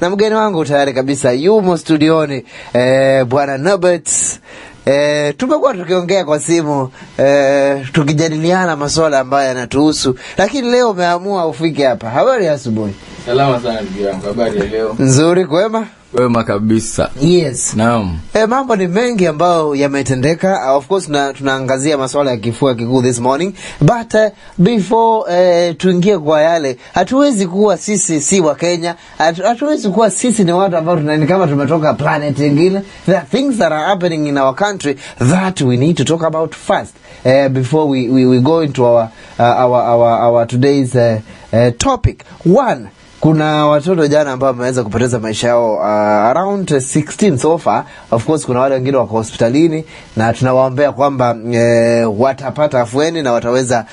Na mgeni wangu tayari kabisa yumo studioni, Bwana Norbert. Tumekuwa tukiongea kwa simu, tukijadiliana masuala ambayo yanatuhusu, lakini leo umeamua ufike hapa. Habari ya asubuhi? Salama sana ndugu yangu, habari ya leo? Nzuri, kwema? Kwema kabisa. Yes. Naam. Mambo ni mengi ambayo yametendeka. Of course tunaangazia masuala ya kifua kikuu this morning, but before tuingie kwa yale, hatuwezi kuwa sisi si wa Kenya, hatuwezi kuwa sisi ni watu ambao ni kama tumetoka planet nyingine. There are things that are happening in our country that we need to talk about first, before we go into our today's topic. One, kuna watoto jana ambao wameweza kupoteza maisha yao, around 16 so far. Of course kuna wale wengine wako hospitalini na tunawaombea kwamba watapata afueni na wataweza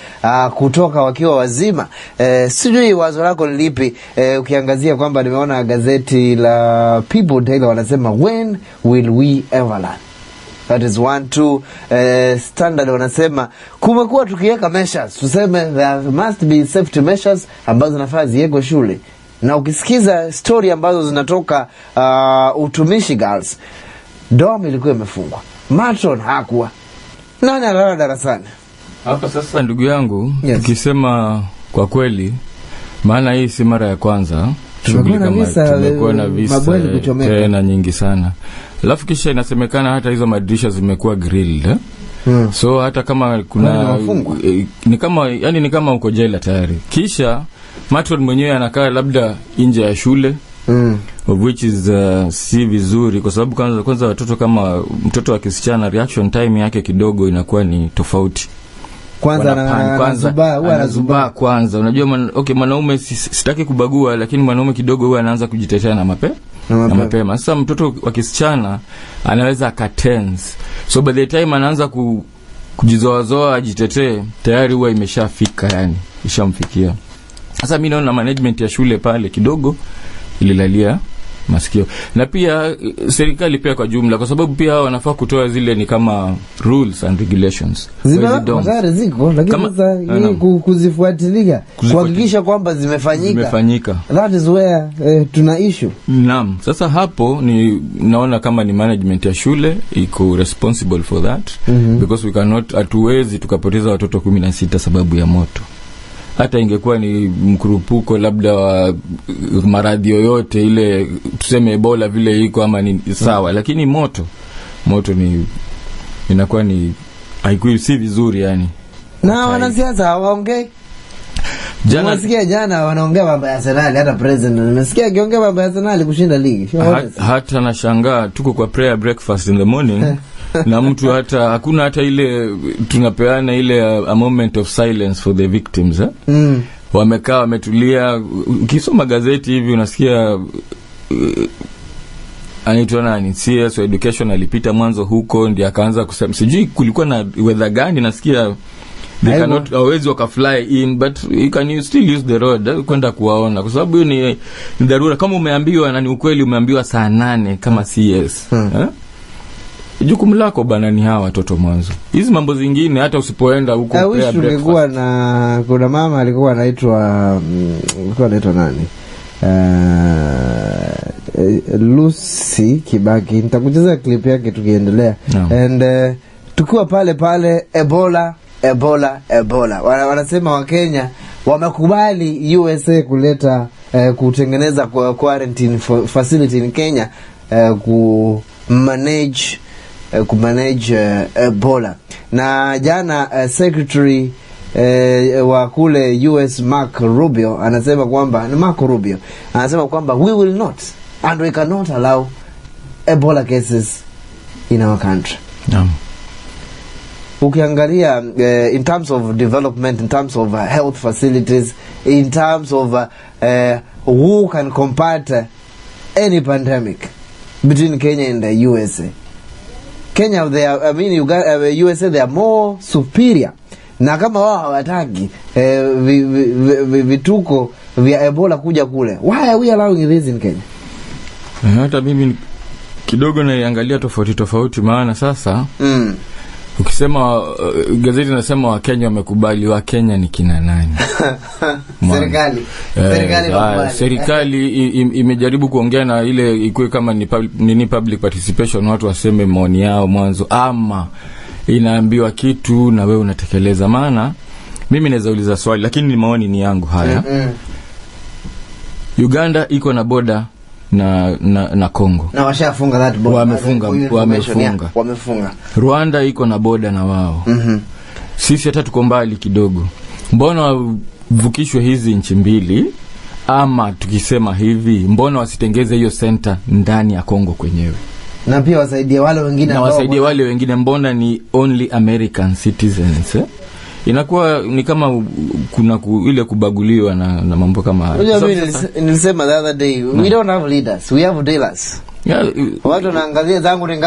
kutoka wakiwa wazima. Sijui wazo lako ni lipi, ukiangazia kwamba nimeona gazeti la People Daily wanasema when will we ever learn? That is 1, 2. Standard wanasema kumekuwa tukiweka measures, tuseme there must be safety measures ambazo nafaa ziwekwe shule. Na ukisikiza story ambazo zinatoka Utumishi Girls, dorm ilikuwa imefungwa, matron hakuwa, nani analala darasani hapa? Sasa ndugu yangu, yes, ukisema kwa kweli, maana hii si mara ya kwanza tumekuwa na visa tena nyingi sana. Alafu kisha inasemekana hata hizo madirisha zimekuwa grilled. So hata kama kuna ni kama uko jela tayari. Kisha matron mwenyewe anakaa labda nje ya shule, of which is si vizuri, kwa sababu kwanza watoto, kama mtoto wa kisichana, reaction time yake kidogo inakuwa ni tofauti. Anazubaa kwanza. Unajua mwanaume sitaki kubagua, lakini mwanaume kidogo huwa anaanza kujitetea na mapema. Sasa mtoto wa kisichana anaweza akatense. So by the time anaanza kujizoazoa ajitetee, tayari huwa imeshafika, ishamfikia. Sasa mimi naona management ya shule pale kidogo ililalia masikio. Na pia serikali pia kwa jumla, kwa sababu pia wanafaa kutoa zile ni kama rules and regulations. Ziko lakini sasa kuzifuatilia, kuhakikisha kwamba zimefanyika. That is where tuna issue. Naam. Sasa hapo naona kama ni management ya shule iko responsible for that, because we cannot, hatuwezi tukapoteza watoto 16 sababu ya moto. Hata ingekuwa ni mkurupuko labda wa maradhi yoyote ile, tuseme Ebola vile iko ama ni sawa, lakini moto inakuwa ni haikuwa si vizuri Na wanasiasa hawaongei. Nimesikia jana wanaongea mambo ya Arsenal, hata president nimesikia akiongea mambo ya Arsenal kushinda ligi. Hata nashangaa, tuko kwa prayer breakfast in the morning na mtu hakuna hata ile tunapeana ile a moment of silence for the victims. Wamekaa wametulia. Ukisoma gazeti hivi unasikia anaitwa nani, CS wa education alipita mwanzo huko, ndiye akaanza kusema sijui kulikuwa na weather gani, nasikia they cannot always fly in, but you can still use the road kwenda kuwaona, kwa sababu hiyo ni dharura. Kama umeambiwa na ni ukweli, umeambiwa saa 8 kama CS, jukumu lako bana ni hawa watoto mwanzo. Hizi mambo zingine hata usipoenda huko prayer breakfast. Kuna mama alikuwa anaitwa nani? Lucy Kibaki. Nitakucheza clip yake tukiendelea. And tukiwa pale Ebola. Wanasema wa Kenya wamekubali USA kuleta kutengeneza quarantine facility in Kenya, kumanage Ebola. Na jana secretary wa kule US Marco Rubio anasema kwamba we will not and we cannot allow Ebola cases in our country. Ukiangalia in terms of development, in terms of health facilities, in terms of who can combat any pandemic between Kenya and the USA. Kenya, USA, they are more superior. Na kama wao hawataki vituko vya Ebola kuja kule, why are we allowing this in Kenya? Hata mimi kidogo naiangalia tofauti, maana sasa Ukisema gazeti nasema Wakenya wamekubali, Wakenya ni kina nani? Serikali imejaribu kuongea na ile ikuwe kama ni public participation, watu waseme maoni yao mwanzo, ama inaambiwa kitu na wewe unatekeleza. Maana mimi naweza uliza swali lakini ni maoni ni yangu haya. Uganda iko na boda na Kongo. Na washafunga that border. Wamefunga. Rwanda iko na boda na wao. Sisi hata tuko mbali kidogo. Mbona vukishwe hizi nchi mbili? Ama tukisema hivi, mbona wasitengeze hiyo center ndani ya Kongo kwenyewe? Na pia wasaidie wale wengine. Na wasaidie wale wengine, mbona ni only American citizens? Inakuwa ni kama kuna ile kubaguliwa na mambo kama haya. Nilisema the other day, we don't have leaders, we have dealers. Watu wanaangalia zangu ni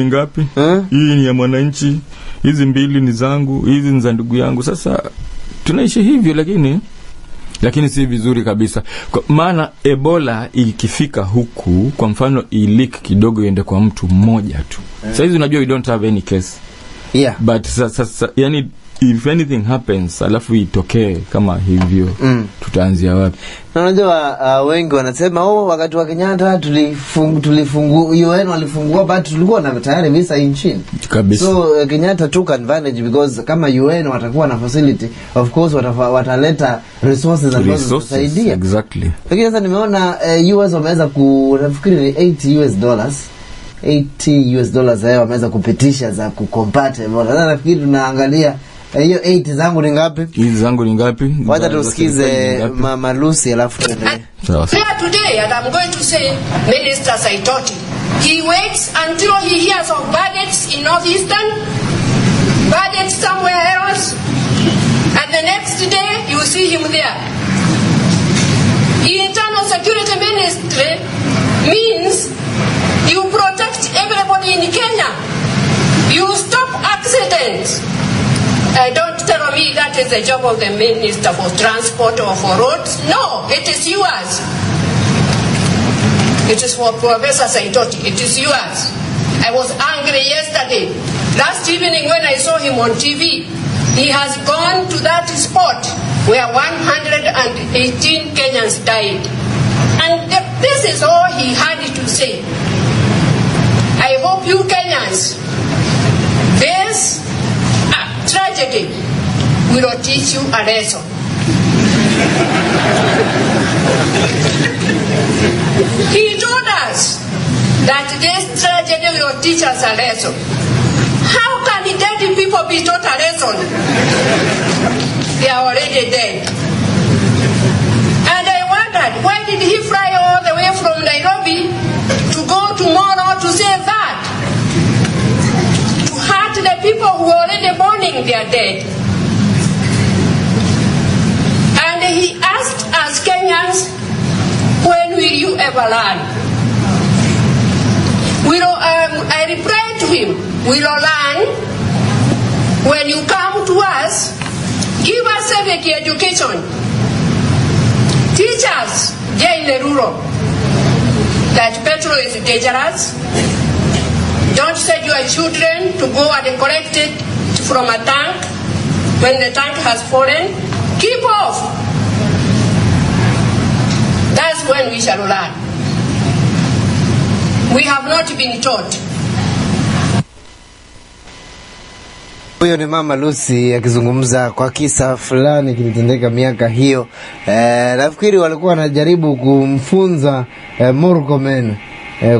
ngapi? Hii ni ya mwananchi, hizi mbili ni zangu, hizi ni za ndugu yangu. Sasa tunaishi hivyo, lakini si vizuri kabisa. Maana Ebola ikifika huku, kwa mfano ilik kidogo iende kwa mtu mmoja tu. Sasa hizi unajua we don't have any case. But sasa yani if anything happens alafu itokee kama hivyo, tutaanzia wapi? Na unajua wengi wanasema wakati wa Kenyatta tulifungua UN walifungua, but tulikuwa na tayari visa nchini kabisa. So Kenyatta took advantage because kama UN watakuwa na facility, of course wataleta resources ambazo kusaidia. Exactly. Lakini sasa nimeona US wameweza kufikiri ni $80 hao wameweza kupitisha za kucombate Ebola. Sasa nafikiri tunaangalia hiyo 8 zangu ni ngapi? Hizi zangu ni ngapi? Wacha tusikize Mama Lucy alafu tuendelee. Sawa. Today and I'm going to say Minister Saitoti, he waits until he hears of bandits in Northeastern, bandits somewhere else, and the next day you see him there. Internal Security Ministry means you protect everybody in Kenya. You stop accidents. Don't tell me that is the job of the Minister for Transport or for roads. No, it is yours. It is for Professor Saitoti. It is yours. I was angry yesterday. Last evening when I saw him on TV, he has gone to that spot where 118 Kenyans died. And this is all he had to say. I hope you Kenyans, this tragedy will teach you a lesson. He told us that this tragedy will teach us a lesson. How can the dead people be taught a lesson? They are already dead. And I wondered, why did he fly all the way from Nairobi to go tomorrow to say that? To hurt the people who are already mourning their dead. And he asked us Kenyans, when will you ever learn? I replied to him, we will learn when you come to us, give us civic education. Teach us, in the rural, that petrol is dangerous. Don't send your children to go and collect it from a tank when the tank has fallen. Keep off. That's when we shall learn. We have not been taught. Huyo ni Mama Lucy akizungumza kwa kisa fulani kilitendeka miaka hiyo. Nafikiri walikuwa wanajaribu kumfunza Murkomen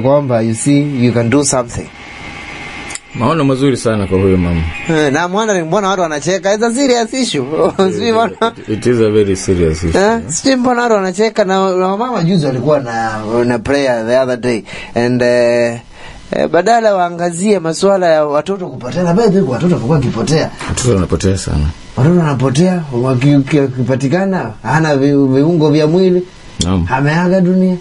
kwamba you see you can do something. Maono mazuri sana kwa huyo mama. Na mbona watu wanacheka? It's a serious issue. It is a very serious issue. Sisi mbona watu wanacheka? Na mama juzi walikuwa na prayer the other day and badala waangazie masuala ya watoto kupotea. Bado watoto wanakuwa kipotea. Watoto wanapotea sana. Watoto wanapotea wakipatikana hana viungo vya mwili. Naam. Ameaga dunia.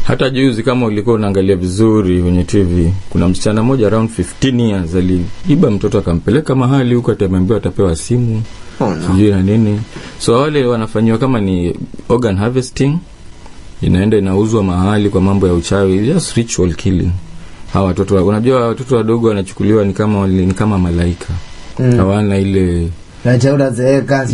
Hata juzi kama ulikuwa unaangalia vizuri kwenye TV, kuna msichana mmoja around 15 years aliiba mtoto akampeleka mahali huko, atamwambia atapewa simu. Sijui na nini. So wale wanafanywa kama ni organ harvesting. Inaenda inauzwa mahali kwa mambo ya uchawi, just ritual killing. hawa watoto, unajua watoto wadogo wanachukuliwa ni kama malaika. Hawana ile utazeeka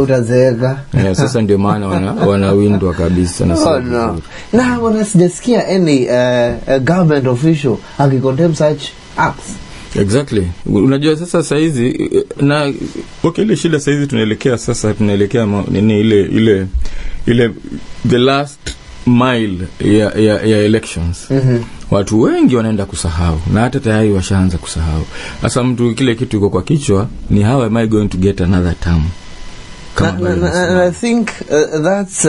utazeeka. Sasa ndio maana wanawindwa kabisa na wanasijasikia any government official akicondemn such acts. Exactly. Unajua sasa saizi na ile shida saizi tunaelekea nini ile the last mile ya elections. Watu wengi wanaenda kusahau na hata tayari washaanza kusahau. Sasa mtu kile kitu iko kwa kichwa ni how am I going to get another term? I think that's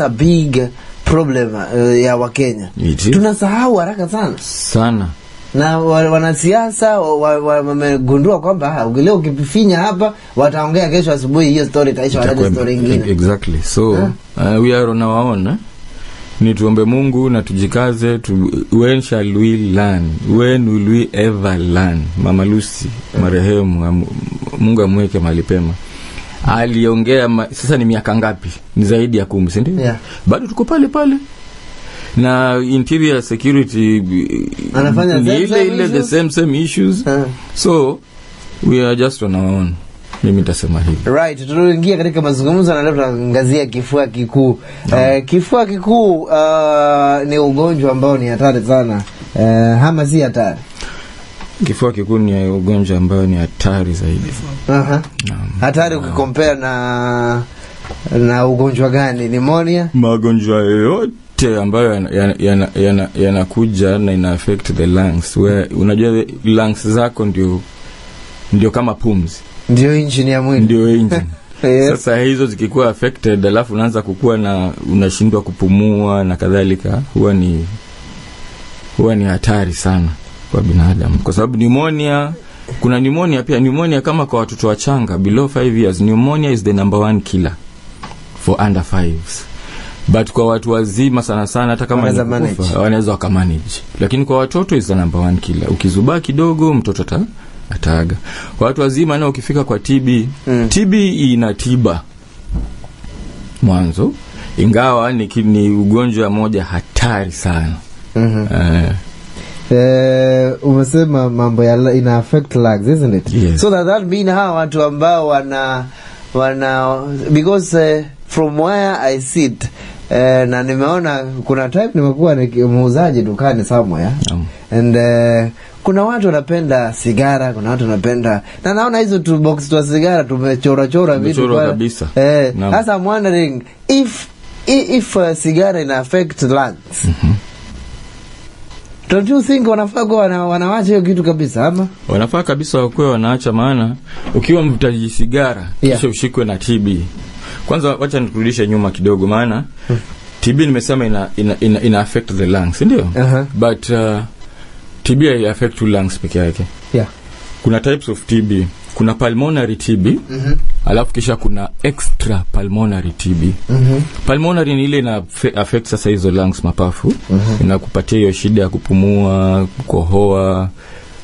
a big problem ya Wakenya. Tunasahau haraka sana. Na wanasiasa wamegundua kwamba ukileo ukifinya hapa wataongea kesho asubuhi hiyo story itaisha wale story nyingine. Exactly. So we are on our own. Ni tuombe Mungu na tujikaze when shall we learn? When will we ever learn? Mama Lucy marehemu, Mungu amweke mahali pema, aliongea sasa ni miaka ngapi? Ni zaidi ya 10, si ndio? Bado tuko pale na interior security anafanya the same issues. So we are just on our own. Mimi nitasema hivi. Right, tunaingia katika mazungumzo na leo tunaangazia kifua kikuu. Kifua kikuu ni ugonjwa ambao ni hatari sana. Ama si hatari? Kifua kikuu ni ugonjwa ambao ni hatari zaidi. Hatari ukikompare na ugonjwa gani? Pneumonia? Magonjwa yote ambayo yanakuja na ina affect the lungs. Unajua lungs zako ndio kama pumzi. Ndio engine ya mwili. Ndio engine. Yes. Sasa hizo zikikuwa affected alafu unaanza kukua na unashindwa kupumua na kadhalika, huwa ni hatari sana kwa binadamu. Kwa sababu pneumonia, kuna pneumonia pia, pneumonia kama kwa watoto wachanga below 5 years, pneumonia is the number 1 killer for under 5s. But kwa watu wazima sana hata kama wanaweza wakamanage. Lakini kwa watoto is the number 1 killer. Ukizubaa kidogo mtoto ataaga. Kwa watu wazima na ukifika kwa TB, TB ina tiba mwanzo, ingawa ni ugonjwa moja hatari sana. Umesema mambo ya ina affect lungs, isn't it? Yes. So that mean hawa watu ambao wana because from where I sit na nimeona kuna type nimekuwa muuzaji dukani somewhere and kuna watu wanapenda sigara, kuna watu wanapenda, na naona hizo tu box tu sigara tumechora vitu kabisa. Sasa I'm wondering if sigara ina affect lungs. Don't you think wanafaa wanaacha hiyo kitu kabisa ama? Wanafaa kabisa wakuwe wanaacha, maana ukiwa mvutaji sigara kisha ushikwe na TB. Kwanza wacha nikurudishe nyuma kidogo, maana TB nimesema ina affect the lungs, ndio? But TB affect lungs peke yake. Kuna types of TB. Kuna pulmonary TB, alafu kisha kuna extra pulmonary TB. Pulmonary ni ile ina affect sasa hizo lungs, mapafu. Inakupatia hiyo shida ya kupumua, kukohoa,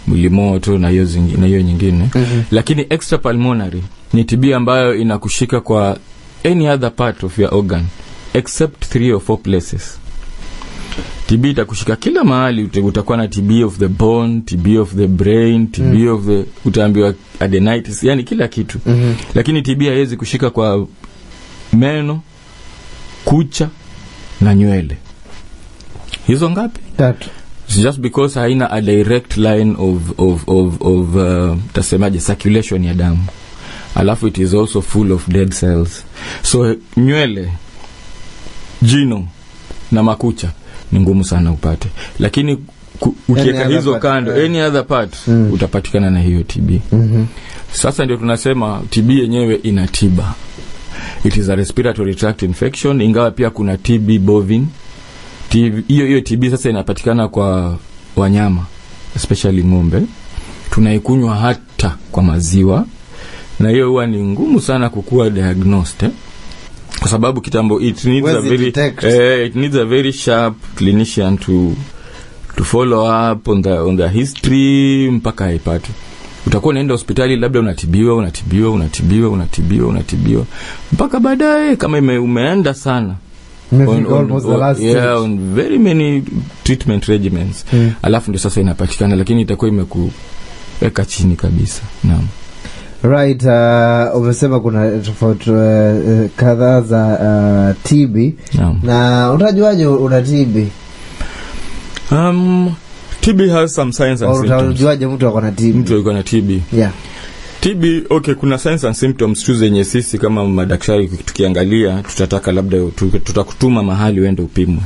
mwili moto na hiyo nyingine. Lakini extra pulmonary ni TB ambayo inakushika kwa any other part of your organ except 3 or 4 places. TB itakushika kila mahali. Utakuwa na TB of the bone, TB of the brain, TB of the, utaambiwa adenitis, yani kila kitu. Lakini TB haiwezi kushika kwa meno, kucha na nywele. Hizo ngapi? 3. Just because haina a direct line of tasemaje circulation ya damu. Alafu it is also full of dead cells. So nywele, jino na makucha ni ngumu sana upate. Lakini ukiweka hizo kando, any other part utapatikana na hiyo TB. Sasa ndio tunasema TB yenyewe ina tiba. It is a respiratory tract infection, ingawa pia kuna TB bovine. Hiyo TB sasa inapatikana kwa wanyama, especially ng'ombe. Tunaikunywa hata kwa maziwa. Na hiyo huwa ni ngumu sana kukua diagnosed, kwa sababu kitambo it needs a very sharp clinician to follow up on the history mpaka ipate. Utakuwa unaenda hospitali labda unatibiwa mpaka baadaye kama umeenda sana almost the last stage. On very many treatment regimens. Alafu ndio sasa inapatikana, lakini itakuwa imekuweka chini kabisa. Naam. Right, umesema kuna tofauti kadhaa za TB. Na utajuaje una TB? TB has some signs and symptoms. Utajuaje mtu ako na TB? Mtu yuko na TB. Yeah. TB, okay, kuna signs and symptoms tu zenye sisi kama madaktari tukiangalia tutataka labda tutakutuma mahali uende upimwe.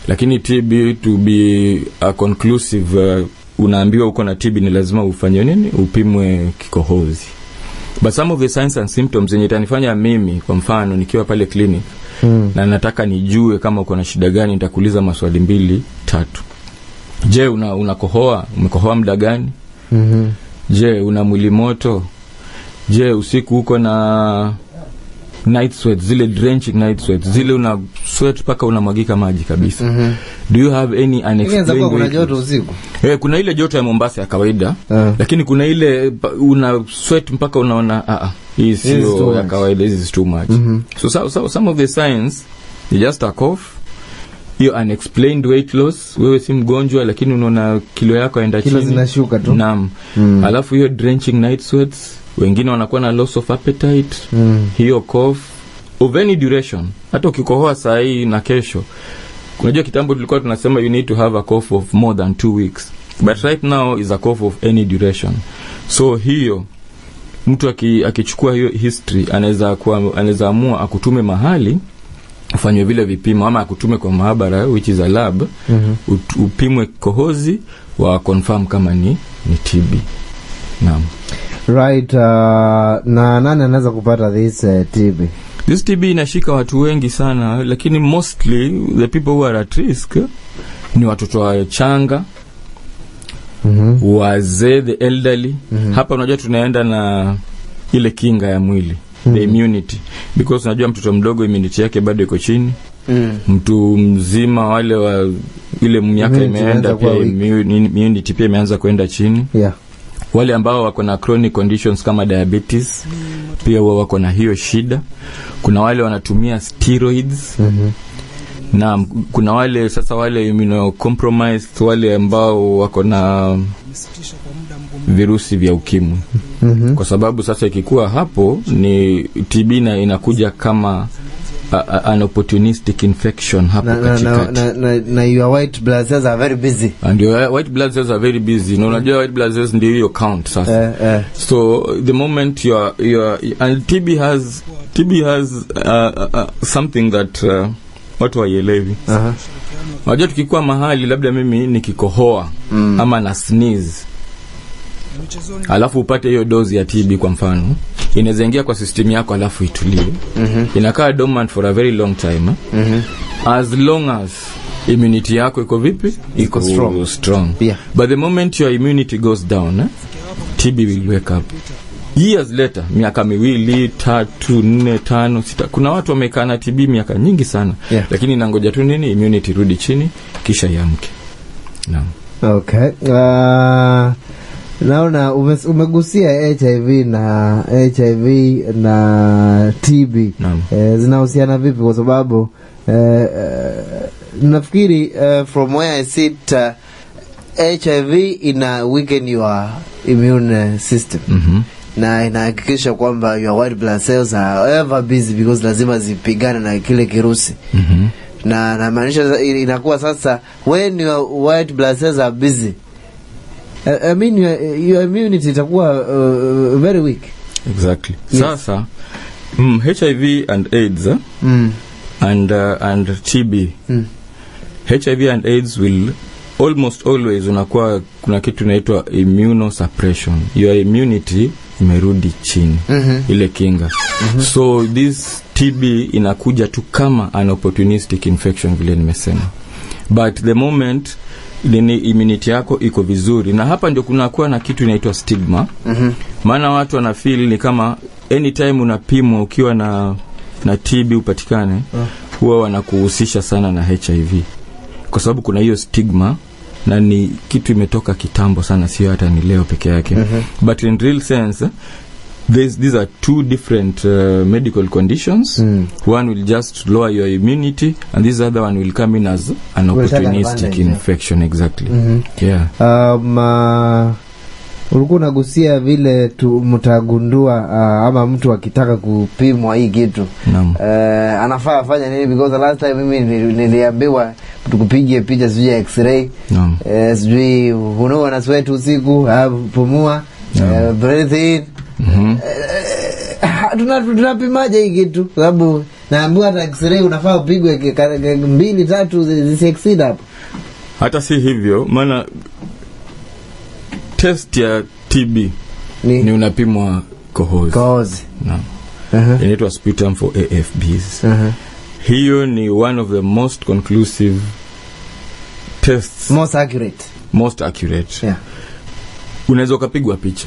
Lakini TB to be a conclusive unaambiwa uko na TB ni lazima ufanye nini? Upimwe kikohozi. But some of the signs and symptoms zenye itanifanya mimi kwa mfano nikiwa pale clinic na nataka nijue kama uko na shida gani, nitakuuliza maswali 2-3. Je, unakohoa? Umekohoa muda gani? Je, una mwili moto? Je, usiku uko na night sweats, zile drenching night sweats, zile una sweat paka unamwagika maji kabisa? Do you have any unexplained kuna joto usiku? Kuna ile joto ya Mombasa ya kawaida, lakini kuna ile una sweat mpaka unaona hii sio ya kawaida, this is too much. So some of the signs, you just a cough, hiyo unexplained weight loss, wewe si mgonjwa lakini unaona kilo yako yaenda chini, kilo zinashuka tu. Naam. Alafu hiyo drenching night sweats, wengine wanakuwa na loss of appetite, hiyo cough of any duration. Hata ukikohoa saa hii na kesho, unajua kitambo tulikuwa tunasema you need to have a cough of more than 2 weeks, but right now is a cough of any duration. So hiyo mtu akichukua hiyo history anaweza amua akutume mahali ufanywe vile vipimo, ama akutume kwa maabara which is a lab, upimwe kohozi wa confirm kama ni TB. Naam. Right, na nani anaweza kupata this TB? This TB inashika watu wengi sana, lakini mostly the people who are at risk ni watoto wachanga, wazee, the elderly. Hapa unajua tunaenda na ile kinga ya mwili, the immunity, because unajua mtoto mdogo immunity yake bado iko chini. Mtu mzima wale wa ile miaka imeenda pia immunity pia imeanza kwenda chini. Wale ambao wako na chronic conditions kama diabetes pia wako na hiyo shida. Kuna wale wanatumia steroids. Na kuna wale sasa wale immunocompromised, wale ambao wako na virusi vya ukimwi. Kwa sababu sasa ikikuwa hapo ni TB na inakuja kama an opportunistic infection hapo katikati. Na your white blood cells are very busy. And your white blood cells are very busy. Na unajua white blood cells ndio hiyo count sasa. So the moment and TB has something that watu waelewi. Unajua tukikuwa mahali labda mimi nikikohoa ama na sneeze, alafu upate hiyo dozi ya TB kwa mfano, inaweza ingia kwa system yako alafu itulie. Inakaa dormant for a very long time. As long as immunity yako iko vipi? Iko strong. But the moment your immunity goes down, TB will wake up. Years later, miaka 2, 3, 4, 5, 6. Kuna watu wamekaa na TB miaka nyingi sana. Lakini nangoja tu nini? Immunity rudi chini kisha iamke. Naam. Okay. Naona umegusia HIV na TB. Zinahusiana vipi? Kwa sababu nafikiri from where I sit, HIV ina weaken your immune system. Na inahakikisha kwamba your white blood cells are ever busy because lazima zipigane na kile kirusi. Na maanisha inakuwa sasa when your white blood cells are busy, I mean your immunity itakuwa very weak. Exactly. Sasa HIV and AIDS and TB. HIV and AIDS will almost always unakuwa kuna kitu inaitwa immunosuppression. Your immunity imerudi chini, ile kinga. So this TB inakuja tu kama an opportunistic infection vile nimesema. But the moment immunity yako iko vizuri, na hapa ndio kunakuwa na kitu inaitwa stigma. Maana watu wanafeel ni kama anytime unapimwa ukiwa na TB upatikane, huwa wanakuhusisha sana na HIV. Kwa sababu kuna hiyo stigma, na ni kitu imetoka kitambo sana, sio hata ni leo peke yake. But in real sense, these are two different medical conditions. One will just lower your immunity, and this other one will come in as an opportunistic infection. Exactly. Yeah. Ulikuwa unagusia vile mtagundua ama mtu akitaka kupimwa hii kitu anafaa afanye nini, because the last time mimi niliambiwa tukupige picha sijui x-ray, sijui unaona sweat usiku, pumua, breathe in. Tunapimaje hii kitu? Sababu naambiwa hata x-ray unafaa upigwe 2-3 zisi hapo. Hata si hivyo, maana test ya TB ni unapimwa kohozi. Inaitwa sputum for AFBs. Hiyo ni one of the most conclusive tests, most accurate. Unaweza kupigwa picha.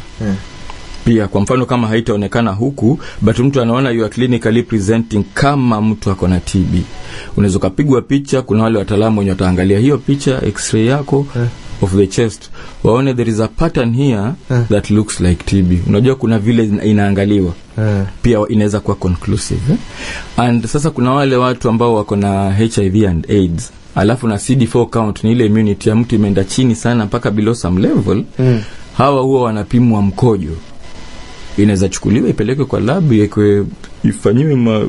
Pia kwa mfano kama haitaonekana huku, but mtu anaona you are clinically presenting kama mtu ako na TB, unaweza kupigwa picha. Kuna wale wataalamu wenye wataangalia hiyo picha, x-ray yako of the chest, waone there is a pattern here that looks like TB. Unajua kuna vile inaangaliwa. Pia inaweza kuwa conclusive. And sasa kuna wale watu ambao wako na HIV and AIDS, alafu na CD4 count, ni ile immunity ya mtu imeenda chini sana mpaka below some level. Hawa huwa wanapimwa mkojo. Inaweza chukuliwa ipelekwe kwa lab, ifanywe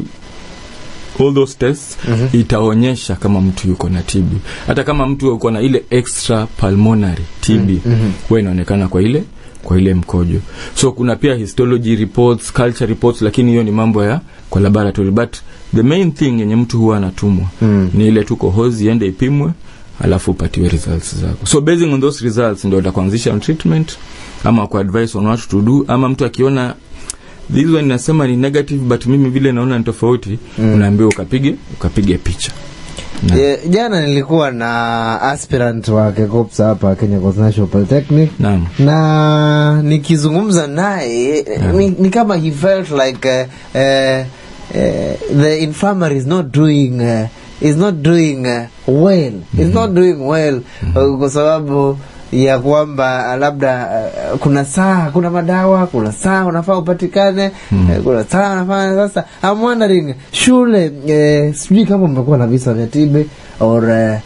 all those tests. Itaonyesha kama mtu yuko na TB. Hata kama mtu yuko na ile extra pulmonary TB, wewe inaonekana kwa ile mkojo. So kuna pia histology reports, culture reports, lakini hiyo ni mambo ya kwa laboratory. But the main thing yenye mtu huwa anatumwa ni ile tu kohozi, ende ipimwe alafu upatiwe results zako. So basing on those results ndio utaanzisha treatment ama ku advise on what to do. Ama mtu akiona this one inasema ni negative but mimi vile naona ni tofauti, unaambiwa ukapige picha. Jana nilikuwa na aspirant wa KECOPS hapa Kenya National Polytechnic. Na nikizungumza naye ni kama he felt like the infirmary is not doing well. It's not doing well kwa sababu ya kwamba labda kuna madawa, kuna saa unafaa upatikane, kuna saa unafaa. Sasa I'm wondering, shule sijui kama mmekuwa na visa vya TB or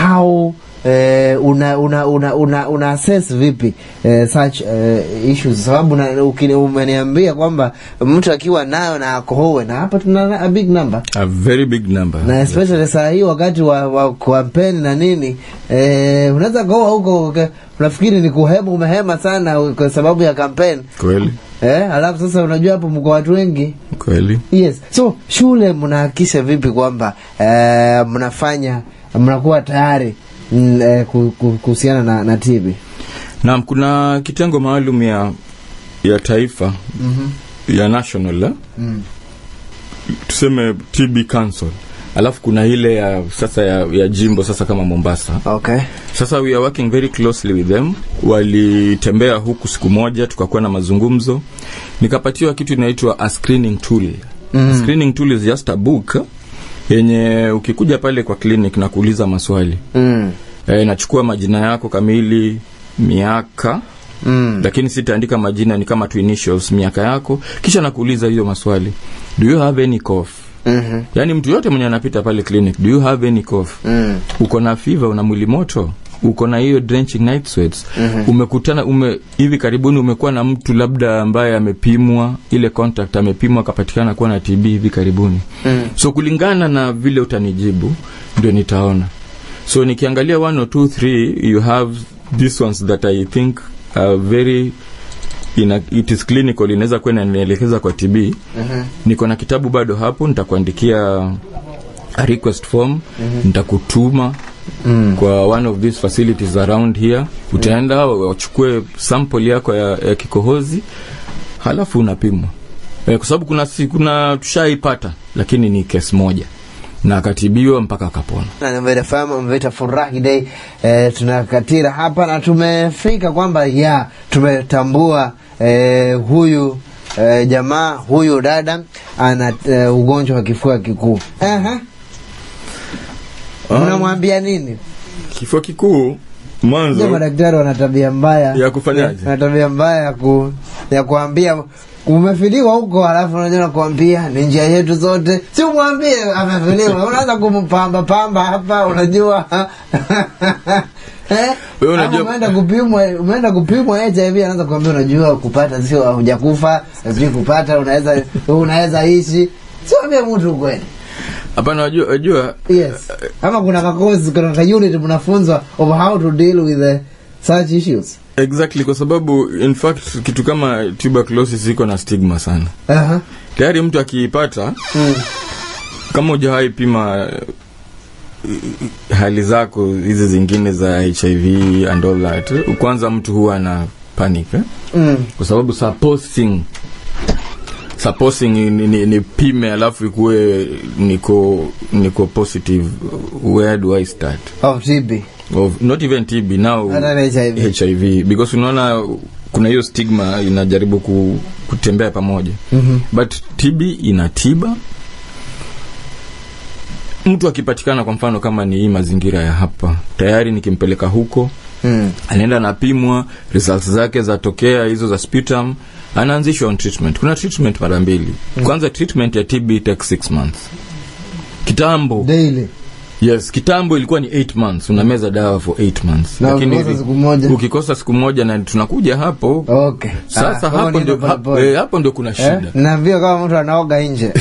how una assess vipi such issues, sababu umeniambia kwamba mtu akiwa nayo na akohoe, na hapa tuna a big number, a very big number, na especially saa hii wakati wa campaign na nini, unaweza goa huko unafikiri ni umehema sana kwa sababu ya campaign kweli. Alafu sasa unajua hapo mko watu wengi kweli. Yes. So shule mnahakikisha vipi kwamba mnakuwa tayari kuhusiana na TB? Naam, kuna kitengo maalum ya taifa ya national tuseme TB Council. Alafu kuna ile ya sasa ya jimbo sasa kama Mombasa. Okay. Sasa we are working very closely with them. Walitembea huku siku moja, tukakuwa na mazungumzo. Nikapatiwa kitu inaitwa a screening tool. A screening tool is just a book yenye ukikuja pale kwa clinic na kuuliza maswali. Nachukua majina yako kamili, miaka, lakini sitaandika majina, ni kama tu initials, miaka yako, kisha nakuuliza hiyo maswali. Do you have any cough? Yani mtu yote mwenye anapita pale clinic, do you have any cough? Uko na fever, una mwili moto, uko na hiyo drenching night sweats, umekutana hivi karibuni umekuwa na mtu labda ambaye amepimwa, ile contact amepimwa akapatikana kuwa na TB hivi karibuni. So kulingana na vile utanijibu ndio nitaona. So nikiangalia 1 or 2 3, you have these ones that I think are very it is clinical, inaweza kuwa inaelekeza kwa TB. Niko na kitabu bado hapo, nitakuandikia a request form, nitakutuma kwa one of these facilities around here. Utaenda wachukue sample yako ya kikohozi, halafu unapimwa. Kwa sababu kuna tushaipata, lakini ni case moja na akatibiwa mpaka akapona. Na nimefahamu mvita furahi day, tunakatira hapa na tumefika kwamba tumetambua huyu jamaa, huyu dada ana ugonjwa wa kifua kikuu. Unamwambia nini? Kifua kikuu mwanzo, madaktari wana tabia mbaya ya kufanyaje? Wana tabia mbaya ya kuambia umefiliwa huko, alafu unajua kuambia ni njia yetu zote, si umwambie amefiliwa, unaanza kumpamba hapa, unajua wewe unajua umeenda kupimwa HIV, anaanza kuambia unajua kupata sio hujakufa, sio kupata unaweza ishi, sio ambia mtu kweli. Hapana, unajua yes. Ama kuna kakozi kuna unit mnafunzwa of how to deal with such issues. Exactly, kwa sababu in fact kitu kama tuberculosis iko na stigma sana. Tayari mtu akiipata kama hujawahi pima hali zako hizi zingine za HIV and all that, kwanza mtu huwa na panic kwa sababu supposing ni pime alafu ikuwe niko positive, where do I start? Of TB. Of not even TB now, HIV because unaona kuna hiyo stigma inajaribu kutembea pamoja. But TB inatiba. Mtu akipatikana kwa mfano kama ni hii mazingira ya hapa, tayari nikimpeleka huko anaenda napimwa, results zake zatokea hizo za sputum, anaanzishwa on treatment. Kuna treatment mara mbili. Kwanza treatment ya TB takes 6 months. Kitambo daily. Yes, kitambo ilikuwa ni 8 months. Unameza dawa for 8 months. Lakini ukikosa siku moja na tunakuja hapo. Okay. Sasa hapo ndio kuna shida. Naambia kama mtu anaoga nje.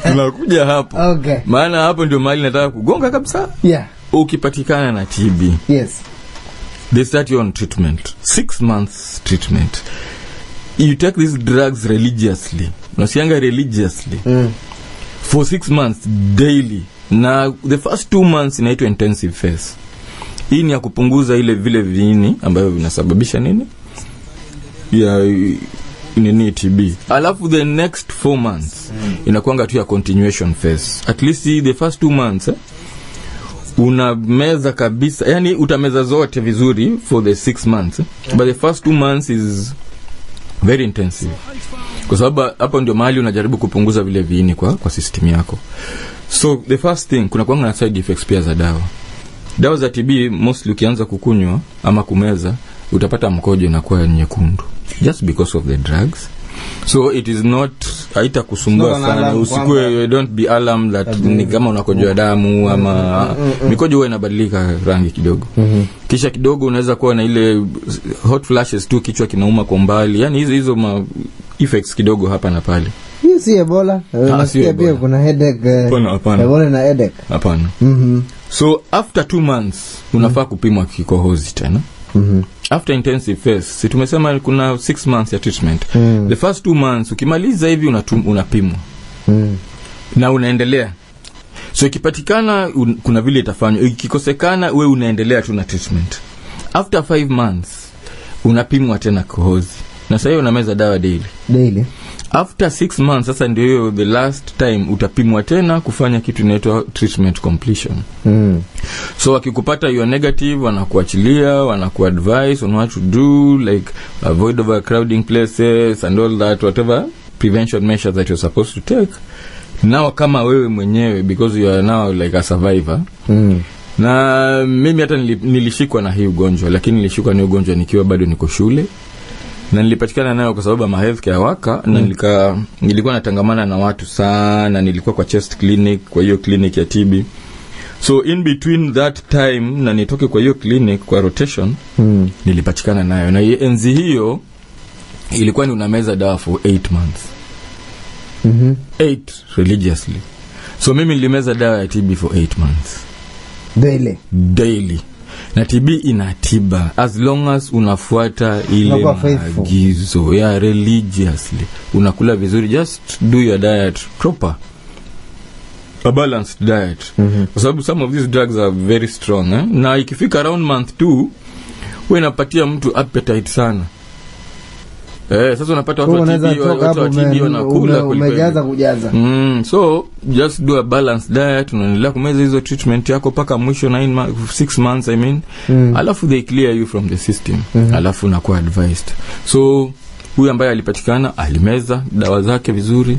Tunakuja hapo. Okay. Maana hapo ndio mahali nataka kugonga kabisa. Yeah. Ukipatikana na TB. Yes. They start you on treatment. 6 months treatment. You take these drugs religiously. Unasianga religiously. For 6 months daily. Na the first 2 months inaitwa intensive phase. Hii ni ya kupunguza ile vile viini ambavyo vinasababisha nini? Ya nini TB. Alafu the next 4 months inakuanga tu ya continuation phase. At least the first 2 months unameza kabisa, yani utameza zote vizuri for the 6 months. But the first 2 months is very intensive. Kwa sababu hapo ndio mahali unajaribu kupunguza vile viini kwa system yako. So the first thing, kuna kuanga na side effects pia za dawa. Dawa za TB mostly ukianza kukunywa ama kumeza utapata mkojo inakuwa nyekundu just because of the drugs. So it is not haitakusumbua sana, usikue, don't be alarmed that ni kama unakojoa damu ama mikojo huwa inabadilika rangi kidogo. Kisha kidogo unaweza kuwa na ile hot flashes tu, kichwa kinauma kwa mbali, yani hizo effects kidogo hapa na pale. Hiyo si Ebola. Nasikia pia kuna headache. Hapana. Ebola na headache. Hapana. So after 2 months unafaa kupimwa kikohozi tena. After intensive phase, si tumesema kuna 6 months ya treatment. The first 2 months ukimaliza hivi unapimwa. Na unaendelea. So ikipatikana kuna vile itafanywa. Ikikosekana wewe unaendelea tu na treatment. After 5 months unapimwa tena kikohozi. Na sasa hiyo unameza dawa daily. After 6 months sasa ndio hiyo the last time utapimwa tena kufanya kitu inaitwa treatment completion. So wakikupata you are negative, wanakuachilia, wanakuadvise on what to do, like avoid overcrowding places and all that, whatever prevention measures that you're supposed to take. Now kama wewe mwenyewe, because you are now like a survivor. Na mimi hata nilishikwa na hii ugonjwa, lakini nilishikwa na ugonjwa nikiwa bado niko shule. Na nilipatikana nayo kwa sababu ya healthcare waka na nilikuwa natangamana na watu sana, nilikuwa kwa chest clinic, kwa hiyo clinic ya TB. So in between that time na nitoke kwa hiyo clinic kwa rotation, nilipatikana nayo. Na enzi hiyo ilikuwa ni unameza dawa for 8 months. 8 religiously. So mimi nilimeza dawa ya TB for 8 months. Daily. Na TB inatiba as long as unafuata ile maagizo ya religiously, unakula vizuri, just do your diet proper, a balanced diet. Kwa sababu some of these drugs are very strong na ikifika around month 2 wewe unapatia mtu appetite sana. Sasa unapata watu wa TB wanakula umejaza kujaza. So just do a balanced diet, unaendelea kumeza hizo treatment yako paka mwisho 6 months I mean. Alafu they clear you from the system. Alafu unakuwa advised. So huyu ambaye alipatikana alimeza dawa zake vizuri,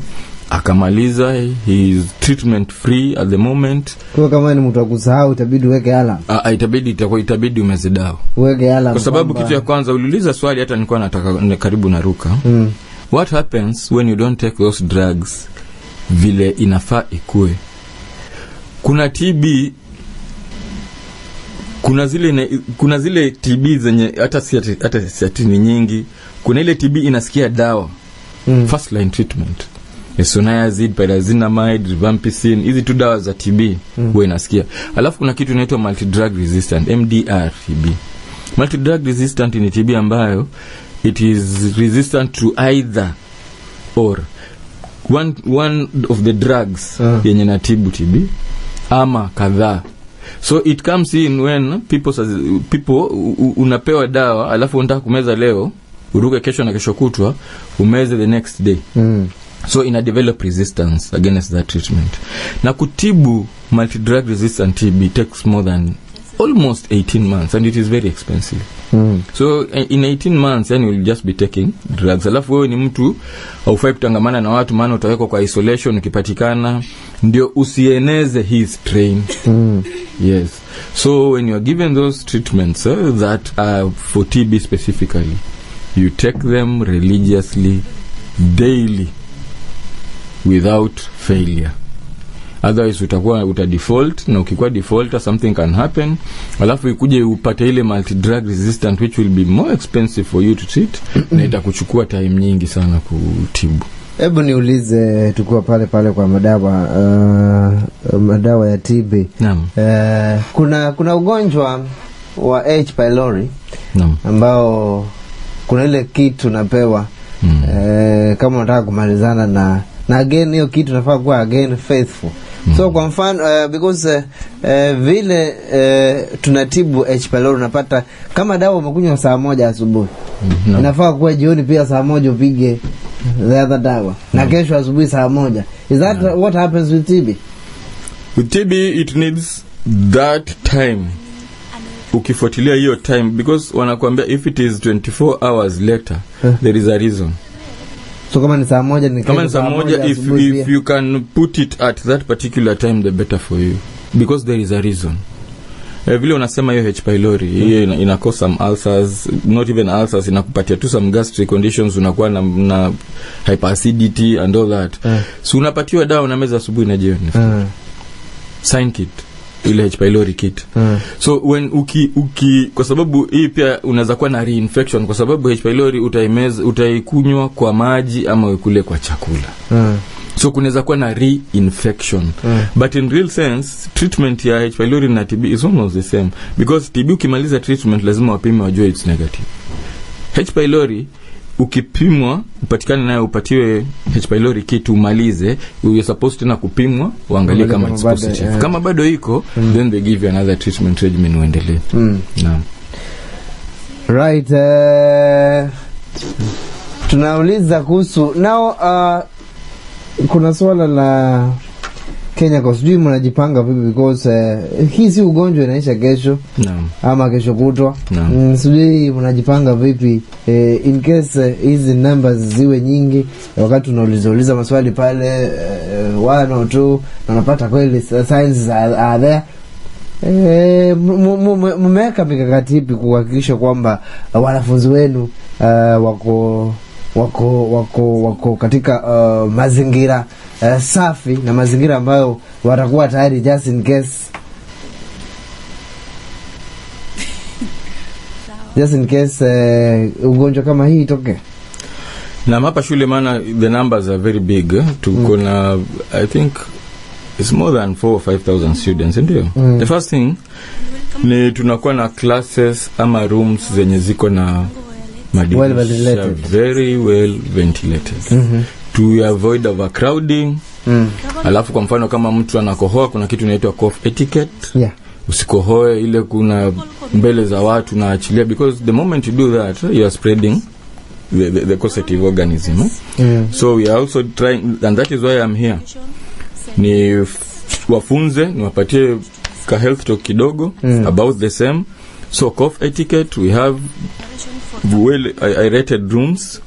akamaliza, he is treatment free at the moment. Kwa kama ni mtu akusahau itabidi uweke alarm. Itabidi umeze dawa. Uweke alarm. Kwa sababu kitu ya kwanza uliuliza swali hata nilikuwa nataka karibu naruka. What happens when you don't take those drugs vile inafaa ikue? Kuna TB, kuna zile TB zenye hata si ni nyingi. Kuna ile TB inasikia dawa. First line treatment. Isoniazid, pyrazinamide, rifampicin, hizi tu dawa za TB huwa inasikia. Alafu kuna kitu inaitwa multi-drug resistant, MDR TB. Multi-drug resistant ni TB ambayo it is resistant to either or one of the drugs yenye natibu TB ama kadhaa. So it comes in when people unapewa dawa alafu unataka kumeza leo, uruke kesho na kesho kutwa umeze the next day. So ina develop resistance against that treatment. Na kutibu multi-drug resistant TB takes more than almost 18 months and it is very expensive. So in 18 months yani you'll just be taking drugs. Alafu wewe ni mtu haufai kutangamana na watu, maana utawekwa kwa isolation ukipatikana, ndio usieneze hii strain. Yes. So when you are given those treatments that are for TB specifically, you take them religiously daily without failure. Otherwise uta default, na ukikuwa defaulter something can happen, alafu ikuje upate ile multi-drug resistant which will be more expensive for you to treat na itakuchukua time nyingi sana kutibu. Hebu niulize, tukua pale kwa madawa ya TB. Naam. Kuna ugonjwa wa H. pylori. Naam. Ambao kuna ile kitu napewa kama unataka kumalizana na again hiyo kitu nafaa kuwa again faithful. So kwa mfano because vile tunatibu H. pylori unapata kama dawa umekunywa saa 1 asubuhi, inafaa kuwa jioni pia saa 1 upige the other dawa, na kesho asubuhi saa 1. Is that what happens with TB? With TB it needs that time. Ukifuatilia hiyo time, because wanakuambia if it is 24 hours later there is a reason. So kama ni saa 1 ni kama ni saa 1, if you can put it at that particular time the better for you, because there is a reason. Vile unasema hiyo H. pylori hiyo ina cause some ulcers, not even ulcers, inakupatia tu some gastric conditions, unakuwa na hyperacidity and all that. So unapatiwa dawa unameza asubuhi na jioni. Sign kit, ile H. pylori kit. So when kwa sababu hii pia unaweza kuwa na reinfection, kwa sababu H. pylori utaikunywa kwa maji ama ukule kwa chakula. So kunaweza kuwa na reinfection. But in real sense treatment ya H. pylori na TB is almost the same, because TB ukimaliza treatment lazima wapime wajue it's negative. H. pylori ukipimwa upatikane nayo upatiwe H. pylori kit umalize, you are supposed to kupimwa uangalie kama it's positive. Kama bado iko then they give you another treatment regimen uendelee. Naam. Right. Tunauliza kuhusu now kuna swala la Kenya, kwa sijui mnajipanga vipi, because hii si ugonjwa inaisha kesho. Naam. Ama kesho kutwa. Sijui mnajipanga vipi in case hizi numbers ziwe nyingi, wakati unauliza maswali pale 1 or 2 na unapata kweli signs are there. Mmeweka mikakati ipi kuhakikisha kwamba wanafunzi wenu wako katika mazingira safi na mazingira ambayo watakuwa tayari just in case ugonjwa kama hii itoke? Na hapa shule maana the numbers are very big. Tuko na I think it's more than 4,000 or 5,000 students, ndio. The first thing ni tunakuwa na classes ama rooms zenye ziko na well-ventilated. Very well ventilated. To avoid overcrowding. Alafu kwa mfano kama mtu anakohoa kuna kitu inaitwa cough etiquette. Usikohoe ile kuna mbele za watu na achilia, because the moment you do that you are spreading the causative organism. So we are also trying, and that is why I'm here. Ni wafunze, ni wapatie ka health talk kidogo about the same. So cough etiquette, we have well aerated rooms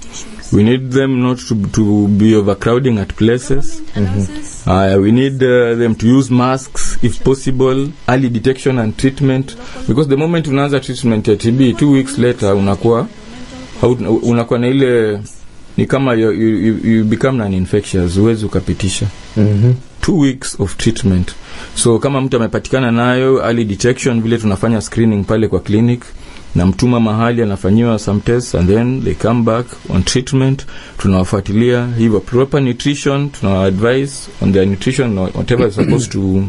We need them not to be overcrowding at places. We need them to use masks if possible, early detection and treatment, because the moment unaanza treatment ya TB 2 weeks later unakuwa na ile ni kama you become non-infectious, uwezi ukapitisha. 2 weeks of treatment. So kama mtu amepatikana nayo, early detection, vile tunafanya screening pale kwa clinic, na mtuma mahali anafanyiwa some tests, and then they come back on treatment. Tunawafuatilia hivyo, proper nutrition, tunawadvise on their nutrition, whatever is supposed to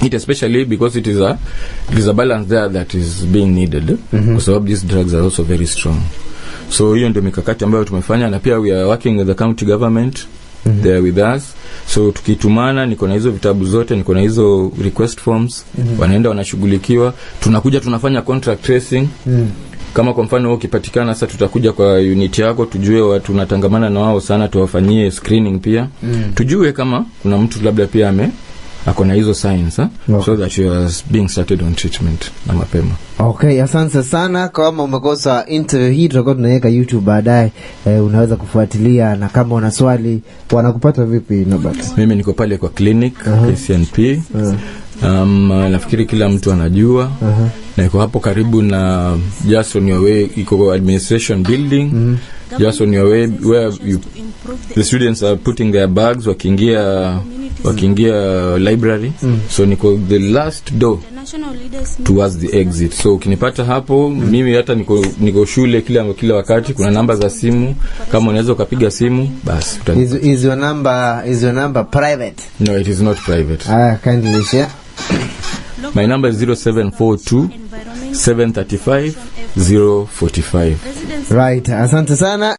eat, especially because it is a balance there that is being needed, because of these drugs are also very strong. So hiyo ndio mikakati ambayo tumefanya, na pia we are working with the county government. They are with us. So tukitumana, niko na hizo vitabu zote, niko na hizo request forms, wanaenda wanashughulikiwa, tunakuja tunafanya contract tracing. Kama kwa mfano ukipatikana, sasa tutakuja kwa unit yako, tujue watu tunatangamana na wao sana, tuwafanyie screening pia. Tujue kama kuna mtu labda pia ako na hizo signs, so that you are being started on treatment na mapema. Okay, asante sana. Kama umekosa interview hii, tutakuwa tunaweka YouTube baadaye, unaweza kufuatilia, na kama una swali wanakupata vipi Norbert? Mimi niko pale kwa clinic KCNP. Nafikiri kila mtu anajua. Na iko hapo karibu na just on your way, iko administration building. Just on your way where the students are putting their bags wakiingia library. So niko the last door towards the exit. So ukinipata hapo, mimi hata niko shule kila wakati, kuna namba za simu, kama unaweza ukapiga simu basi. Is your number private? No, it is not private. Kindly share. My number is 0742 735 045. Right, asante sana.